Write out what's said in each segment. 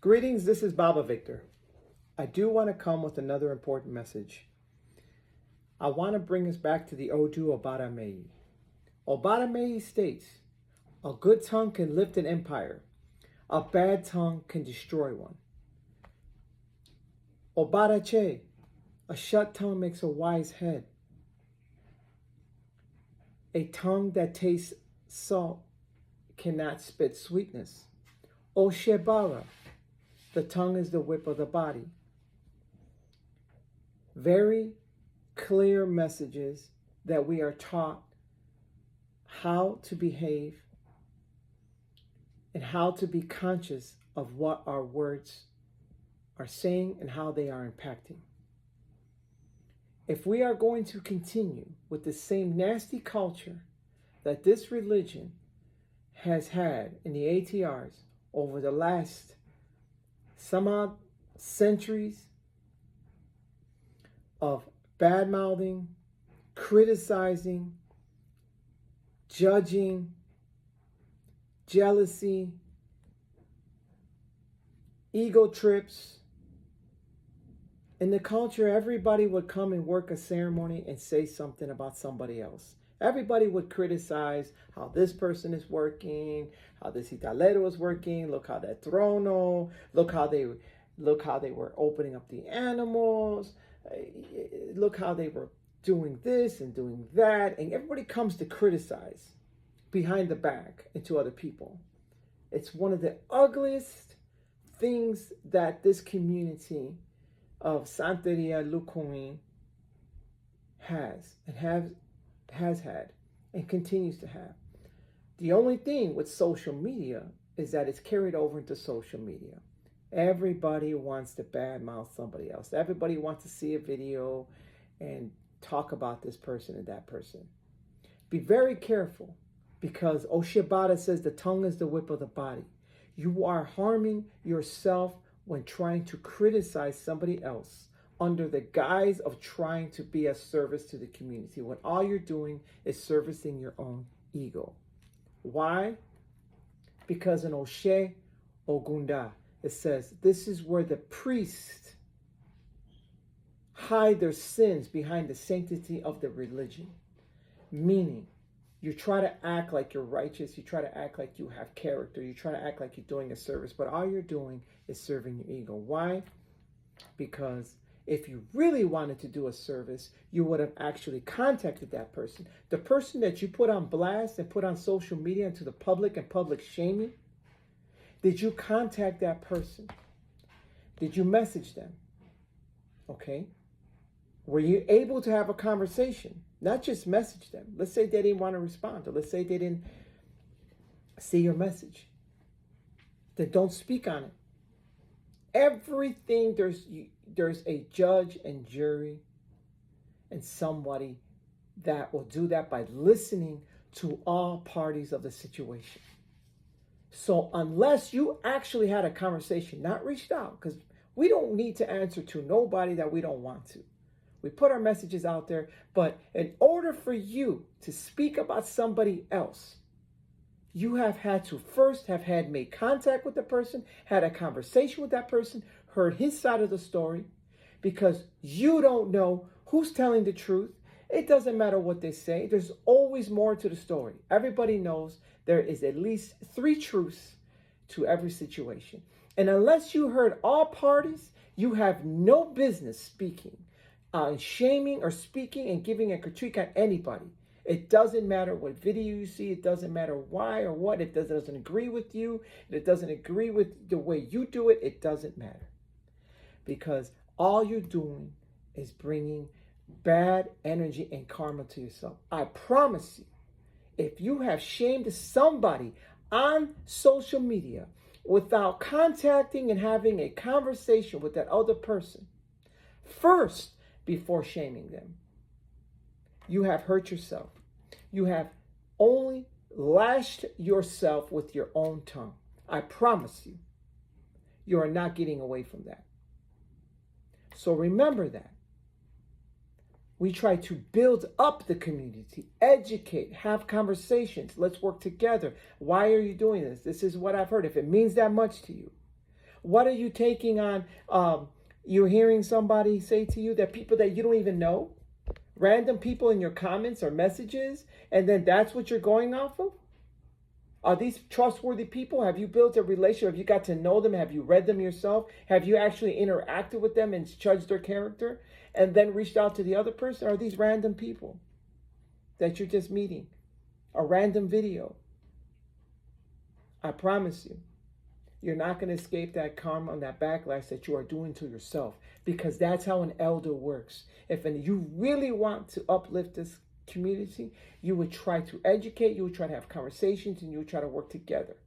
Greetings, this is Baba Victor. I do want to come with another important message. I want to bring us back to the Odu Obata Mei. Obata Mei states, a good tongue can lift an empire. A bad tongue can destroy one. Obata Che, a shut tongue makes a wise head. A tongue that tastes salt cannot spit sweetness. Oshebara, the tongue is the whip of the body. Very clear messages that we are taught how to behave and how to be conscious of what our words are saying and how they are impacting. If we are going to continue with the same nasty culture that this religion has had in the ATRs over the last some odd centuries of bad-mouthing, criticizing, judging, jealousy, ego trips. In the culture, everybody would come and work a ceremony and say something about somebody else. Everybody would criticize how this person is working, how this italero is working, look how that trono, look how they were opening up the animals, look how they were doing this and doing that. And everybody comes to criticize behind the back into other people. It's one of the ugliest things that this community of Santeria Lukuin has had and continues to have. The only thing with social media is that it's carried over into social media. Everybody wants to badmouth somebody else. Everybody wants to see a video and talk about this person and that person. Be very careful, because Oshibata says the tongue is the whip of the body. You are harming yourself when trying to criticize somebody else under the guise of trying to be a service to the community, when all you're doing is servicing your own ego. Why? Because in Oshe Ogunda, it says, this is where the priests hide their sins behind the sanctity of the religion. Meaning, you try to act like you're righteous, you try to act like you have character, you try to act like you're doing a service, but all you're doing is serving your ego. Why? Because if you really wanted to do a service, you would have actually contacted that person. The person that you put on blast and put on social media into the public and public shaming, did you contact that person? Did you message them? Okay. Were you able to have a conversation? Not just message them. Let's say they didn't want to respond, or let's say they didn't see your message. Then don't speak on it. Everything, there's a judge and jury and somebody that will do that by listening to all parties of the situation. So unless you actually had a conversation, not reached out, because we don't need to answer to nobody that we don't want to. We put our messages out there, but in order for you to speak about somebody else, you have had to first have had made contact with the person, had a conversation with that person, heard his side of the story, because you don't know who's telling the truth. It doesn't matter what they say. There's always more to the story. Everybody knows there is at least 3 truths to every situation. And unless you heard all parties, you have no business speaking, shaming or speaking and giving a critique on anybody. It doesn't matter what video you see. It doesn't matter why or what. It doesn't agree with you. It doesn't agree with the way you do it. It doesn't matter. Because all you're doing is bringing bad energy and karma to yourself. I promise you, if you have shamed somebody on social media without contacting and having a conversation with that other person first before shaming them, you have hurt yourself. You have only lashed yourself with your own tongue. I promise you, you are not getting away from that. So remember that. We try to build up the community, educate, have conversations. Let's work together. Why are you doing this? This is what I've heard. If it means that much to you. What are you taking on? You're hearing somebody say to you that people that you don't even know, random people in your comments or messages, and then that's what you're going off of? Are these trustworthy people? Have you built a relationship? Have you got to know them? Have you read them yourself? Have you actually interacted with them and judged their character and then reached out to the other person? Or are these random people that you're just meeting? A random video? I promise you, you're not going to escape that karma and that backlash that you are doing to yourself, because that's how an elder works. If you really want to uplift this community, you would try to educate, you would try to have conversations, and you would try to work together.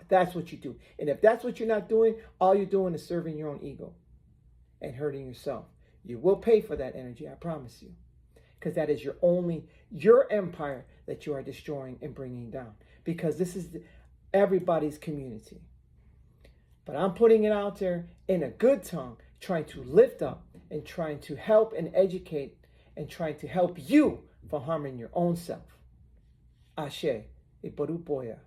That's what you do. And if that's what you're not doing, all you're doing is serving your own ego and hurting yourself. You will pay for that energy, I promise you, because that is your empire that you are destroying and bringing down, because this is everybody's community. But I'm putting it out there in a good tongue, trying to lift up and trying to help and educate and trying to help you from harming your own self. Ashe, Iparupoya.